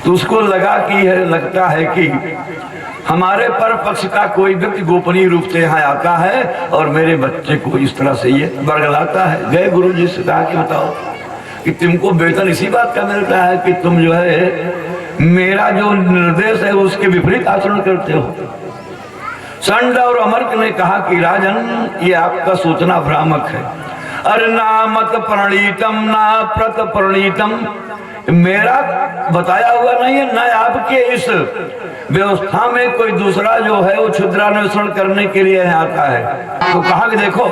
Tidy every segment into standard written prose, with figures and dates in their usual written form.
तो उसको लगता है कि हमारे पर पक्ष का कोई व्यक्ति गोपनीय रूप से यहाँ आता है और मेरे बच्चे को इस तरह से ये बरगलाता है। गए गुरु जी से कहा कि बताओ कि तुमको वेतन इसी बात का मिलता है कि तुम जो है मेरा जो निर्देश है उसके विपरीत आचरण करते हो। संड और अमर्क ने कहा कि राजन, ये आपका सोचना भ्रामक है। अरे ना मत प्रणीतम ना प्रत प्रणीतम, मेरा बताया हुआ नहीं है, न आपके इस व्यवस्था में कोई दूसरा जो है वो क्षुद्रान्वेषण करने के लिए आता है। तो कहा कि देखो,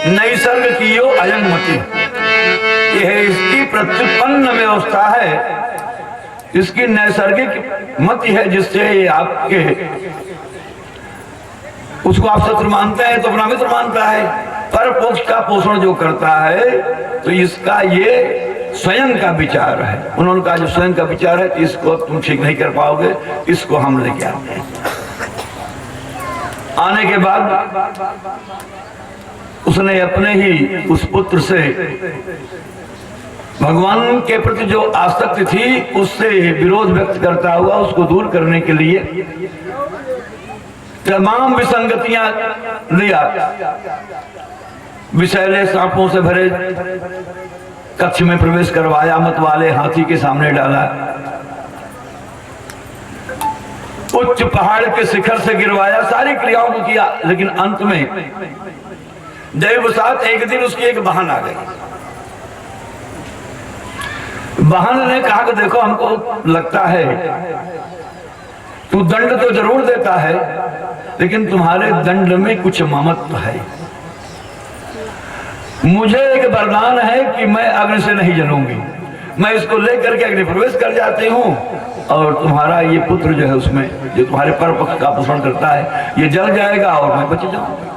नैसर्ग की यो अयं मति, यह इसकी प्रत्युत्पन्न व्यवस्था है, इसकी नैसर्गिक मति है, जिससे ये आपके उसको आप शत्रु मानते हैं तो अपना मित्र मानता है। पर पक्ष का पोषण जो करता है तो इसका ये स्वयं का विचार है। उन्होंने कहा जो स्वयं का विचार है इसको तुम ठीक नहीं कर पाओगे, इसको हम लेके आते हैं। आने के बाद उसने अपने ही उस पुत्र से भगवान के प्रति जो आसक्ति थी उससे विरोध व्यक्त करता हुआ उसको दूर करने के लिए तमाम विसंगतियां लिया। विषैले सांपों से भरे कक्ष में प्रवेश करवाया, मत वाले हाथी के सामने डाला, उच्च पहाड़ के शिखर से गिरवाया, सारी क्रियाओं को किया। लेकिन अंत में दैवसात एक दिन उसकी एक बहन आ गई। बहन ने कहा कि देखो, हमको लगता है तू दंड तो जरूर देता है, लेकिन तुम्हारे दंड में कुछ ममत्व है। मुझे एक वरदान है कि मैं अग्नि से नहीं जलूंगी, मैं इसको लेकर के अग्नि प्रवेश कर जाती हूँ और तुम्हारा ये पुत्र जो है उसमें जो तुम्हारे पर पक्ष का पोषण करता है ये जल जाएगा और मैं बच जाऊंगा।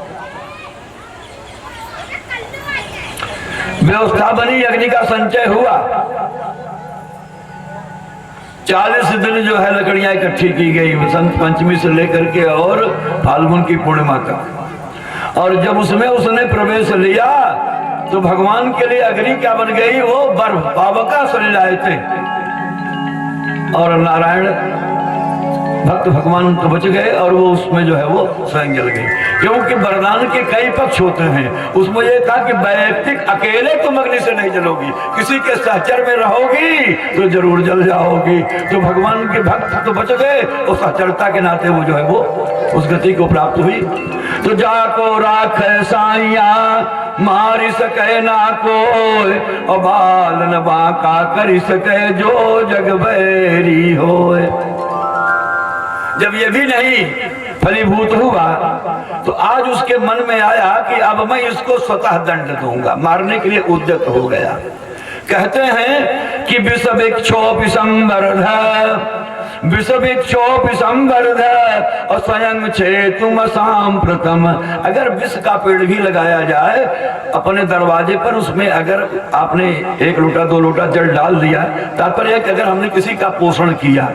व्यवस्था बनी, अग्नि का संचय हुआ। 40 दिन जो है लकड़ियां इकट्ठी की गई वसंत पंचमी से लेकर के और फाल्गुन की पूर्णिमा तक। और जब उसमें उसने प्रवेश लिया तो भगवान के लिए अग्नि क्या बन गई, वो बर्फ पावका शरीर आए थे। और नारायण भक्त भगवान तो बच गए और वो उसमें जो है वो स्वयं जल गई। क्योंकि वरदान के कई पक्ष होते हैं। उसमें ये था कि वैयक्तिक अकेले तुम अग्नि से नहीं जलोगी, किसी के सहचर में रहोगी तो जरूर जल जाओगी। तो भगवान के भक्त तो बच गए और सहचरता के नाते वो जो है वो उस गति को प्राप्त हुई। तो जाको राख साइया मारी सके ना कोई, और बाल न बाका करी सके जो जग बैरी होए। जब ये भी नहीं फलीभूत हुआ तो आज उसके मन में आया कि अब मैं इसको स्वतः दंड दूंगा, मारने के लिए उद्यत हो गया। कहते हैं कि विषभिक्षोपि संवर्ध, विषभिक्षोपि संवर्ध और स्वयं छेतुम सांप्रतम। अगर विष का पेड़ भी लगाया जाए अपने दरवाजे पर, उसमें अगर आपने 1 लोटा 2 लोटा जल डाल दिया, तात्पर्य कि अगर हमने किसी का पोषण किया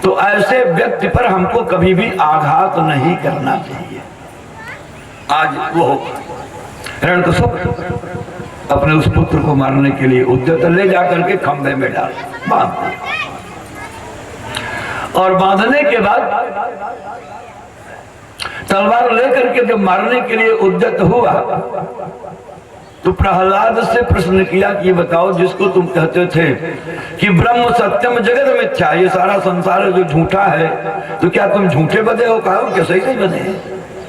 तो ऐसे व्यक्ति पर हमको कभी भी आघात नहीं करना चाहिए। आज वो हिरण्यकश्यप अपने उस पुत्र को मारने के लिए उद्यत, ले जाकर के खंभे में डाल बांध दिया। और बांधने के बाद तलवार लेकर के जब मारने के लिए उद्यत हुआ तो प्रहलाद से प्रश्न किया कि बताओ, जिसको तुम कहते थे कि ब्रह्म सत्यम जगत मिथ्या, ये सारा संसार जो झूठा है, तो क्या तुम झूठे बदे हो? कहा क्या सही सही बने?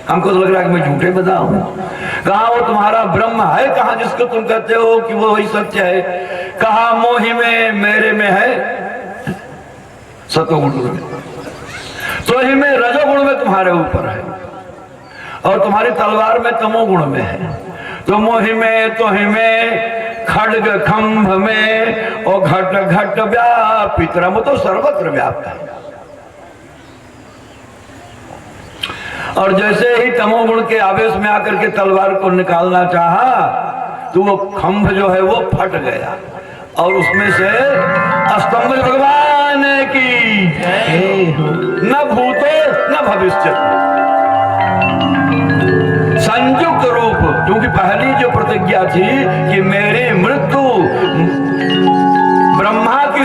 हमको तो लग रहा है कि मैं झूठे बदा हूं। कहा वो तुम्हारा ब्रह्म है कहा जिसको तुम कहते हो कि वो वही सत्य है? कहा मोहि में मेरे में है सतोगुण में, तो ही में रजोगुण में तुम्हारे ऊपर है और तुम्हारी तलवार में तमोगुण में है। तो मोहि में तो ही में खड्ग खंभ में और घट घट व्यापित, रम तो सर्वत्र व्याप्त है। और जैसे ही तमोगुण के आवेश में आकर के तलवार को निकालना चाहा तो वो खंभ जो है वो फट गया और उसमें से स्तंभ भगवान की न भूतो न भविष्य संयुक्त रूप, क्योंकि पहली जो प्रतिज्ञा थी कि मेरी मृत्यु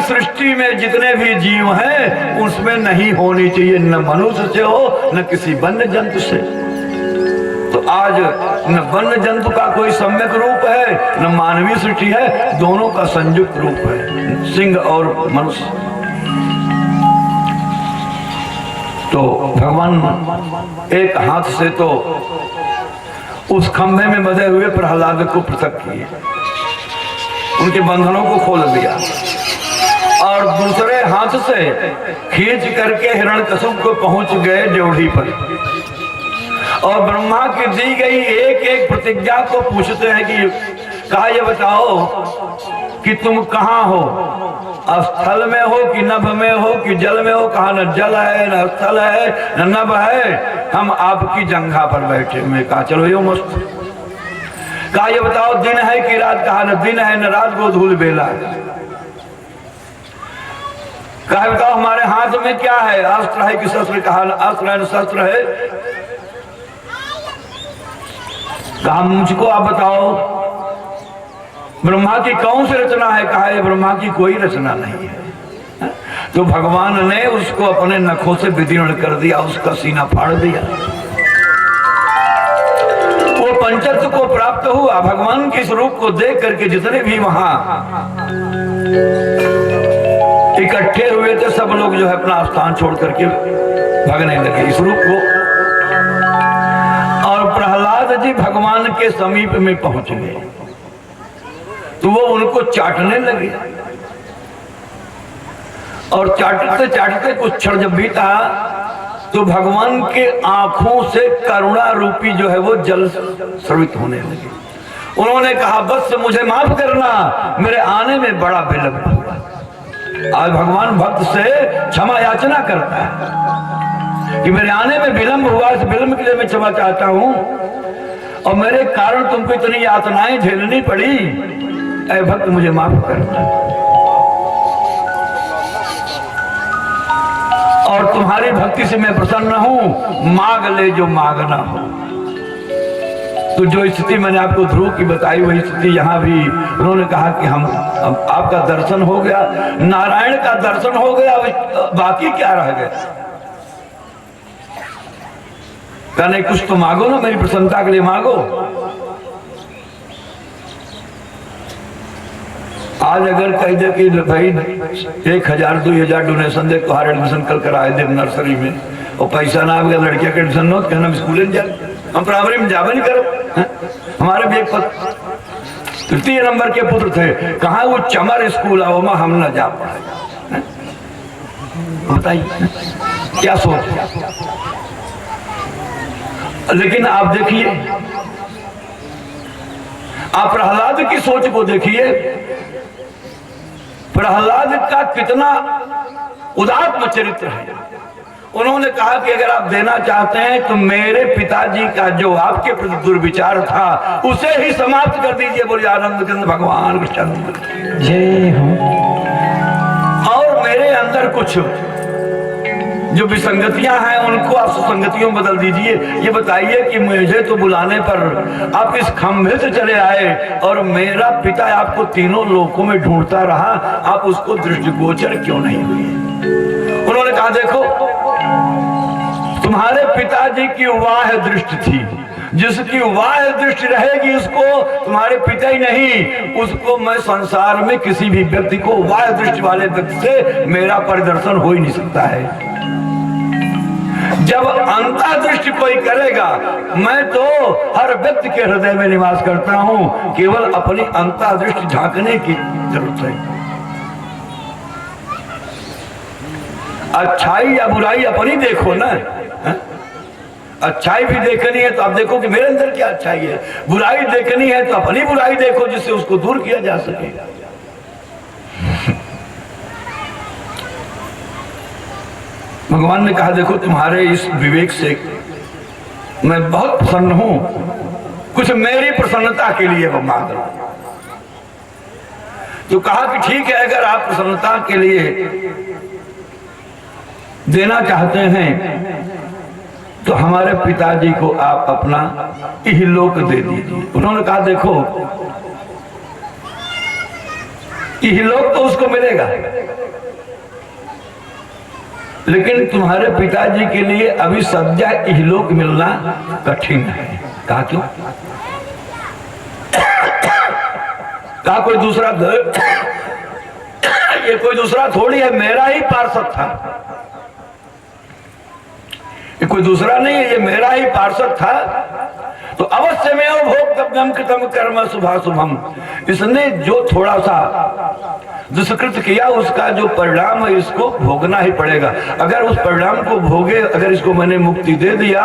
सृष्टि में जितने भी जीव हैं उसमें नहीं होनी चाहिए, न मनुष्य से हो न किसी वन्य जंतु से। तो आज न वन्य जंतु का कोई सम्यक रूप है न मानवीय सृष्टि है, दोनों का संयुक्त रूप है, सिंह और मनुष्य। तो भगवान एक हाथ से तो उस खंभे में बंधे हुए प्रहलाद को पृथक किए, उनके बंधनों को खोल दिया, और दूसरे हाथ से खींच करके हिरण्यकश्यप को पहुंच गए ड्योढ़ी पर, और ब्रह्मा की दी गई एक एक प्रतिज्ञा को पूछते हैं कि कहा ये बताओ कि तुम कहाँ हो, स्थल में हो कि नभ में हो कि जल में हो, कहा न जल है न स्थल है न नभ है, हम आपकी जंघा पर बैठे हुए। कहा चलो यो मस्त। कहा ये बताओ दिन है कि रात, कहा न दिन है न रात, गोधूल बेला है। कहा बताओ हमारे हाथ में क्या है, अस्त्र है कि शस्त्र, कहा न अस्त्र है न शस्त्र है। कहा मुझको आप बताओ ब्रह्मा की कौन सी रचना है, कहा ये ब्रह्मा की कोई रचना नहीं है। तो भगवान ने उसको अपने नखों से विदीर्ण कर दिया, उसका सीना फाड़ दिया, वो पंचत्व को प्राप्त हुआ। भगवान के स्वरूप को देख करके जितने भी वहां इकट्ठे हुए थे सब लोग जो है अपना स्थान छोड़ करके भागने लगे इस रूप को। और प्रहलाद जी भगवान के समीप में पहुंच गए तो वो उनको चाटने लगे, और चाटते चाटते कुछ क्षण जब भी था तो भगवान के आंखों से करुणा रूपी जो है वो जल स्रवित होने लगे। उन्होंने कहा बस मुझे माफ करना, मेरे आने में बड़ा विलंब हुआ। आज भगवान भक्त से क्षमा याचना करता है कि मेरे आने में विलंब हुआ, इस विलंब के लिए मैं क्षमा चाहता हूं, और मेरे कारण तुमको इतनी यातनाएं झेलनी पड़ी, ऐ भक्त मुझे माफ करना, और तुम्हारी भक्ति से मैं प्रसन्न हूं, मांग ले जो मांगना हो। तो जो स्थिति मैंने आपको ध्रुव की बताई वही स्थिति यहाँ भी उन्होंने कहा कि हम आपका दर्शन हो गया, नारायण का दर्शन हो गया, बाकी क्या रह गया। कहने कुछ तो मांगो ना, मेरी प्रसन्नता के लिए मांगो। आज अगर कह दे कि भाई 1000-2000 डोनेशन दे, तुम्हारे एडमिशन कल कराए दे नर्सरी में, और पैसा ना आ गया लड़किया के एडमिशन हो, कहना स्कूल जा, हम प्राइमरी में जावे नहीं करो। हमारे भी एक 3 नंबर के पुत्र थे, कहा वो चमर स्कूल आओ में हम न जा पाए। बताइए क्या सोच। लेकिन आप देखिए, आप प्रहलाद की सोच को देखिए, प्रहलाद का कितना उदात्त चरित्र है। उन्होंने कहा कि अगर आप देना चाहते हैं तो मेरे पिताजी का जो आपके प्रति दुर्विचार था उसे ही समाप्त कर दीजिए। बोलिए आनंद कंद भगवान कृष्ण जय हो। और मेरे अंदर कुछ जो विसंगतियां हैं उनको आप सुसंगतियों में बदल दीजिए। ये बताइए कि मुझे तो बुलाने पर आप इस खंभे से चले आए और मेरा पिता आपको तीनों लोकों में ढूंढता रहा, आप उसको दृष्टिगोचर क्यों नहीं हुए। उन्होंने कहा देखो, तुम्हारे पिताजी की वाह दृष्टि थी, जिसकी वाह दृष्टि रहेगी उसको तुम्हारे पिता ही नहीं, उसको मैं संसार में किसी भी व्यक्ति को वाह दृष्टि वाले व्यक्ति से मेरा परिदर्शन हो ही नहीं सकता है। जब अंतर्दृष्टि कोई करेगा, मैं तो हर व्यक्ति के हृदय में निवास करता हूं, केवल अपनी अंतर्दृष्टि झांकने की जरूरत है। अच्छाई या बुराई अपनी देखो ना, अच्छाई भी देखनी है तो आप देखो कि मेरे अंदर क्या अच्छाई है, बुराई देखनी है तो अपनी बुराई देखो जिससे उसको दूर किया जा सके। भगवान ने कहा देखो तुम्हारे इस विवेक से मैं बहुत प्रसन्न हूं, कुछ मेरी प्रसन्नता के लिए वो मांग रहा हूं। तो कहा कि ठीक है, अगर आप प्रसन्नता के लिए देना चाहते हैं तो हमारे पिताजी को आप अपना इहलोक दे दीजिए। उन्होंने कहा देखो इहलोक तो उसको मिलेगा, लेकिन तुम्हारे पिताजी के लिए अभी सद्या इहलोक मिलना कठिन है। कहा क्यों? कहा कोई दूसरा ये कोई दूसरा थोड़ी है, मेरा ही पार्षद था, ये कोई दूसरा नहीं है, ये मेरा ही पार्षद था। तो अवश्य में भोक्तव्यम कृतम कर्म शुभाशुभम, इसने जो थोड़ा सा दुष्कृत किया उसका जो परिणाम है इसको भोगना ही पड़ेगा। अगर उस परिणाम को भोगे, अगर इसको मैंने मुक्ति दे दिया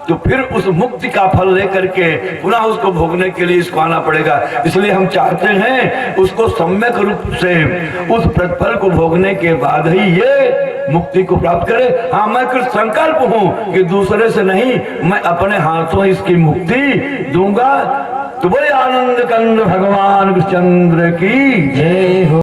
तो फिर उस मुक्ति का फल लेकर के पुनः उसको भोगने के लिए इसको आना पड़ेगा। इसलिए हम चाहते हैं उसको सम्यक रूप से उस प्रतिफल को भोगने के बाद ही ये मुक्ति को प्राप्त करे। हाँ, मैं कुछ संकल्प हूं कि दूसरे से नहीं, मैं अपने हाथों इसकी मुक्ति दूंगा। तो बोले आनंद कंद भगवान कृष्णचंद्र की जय हो।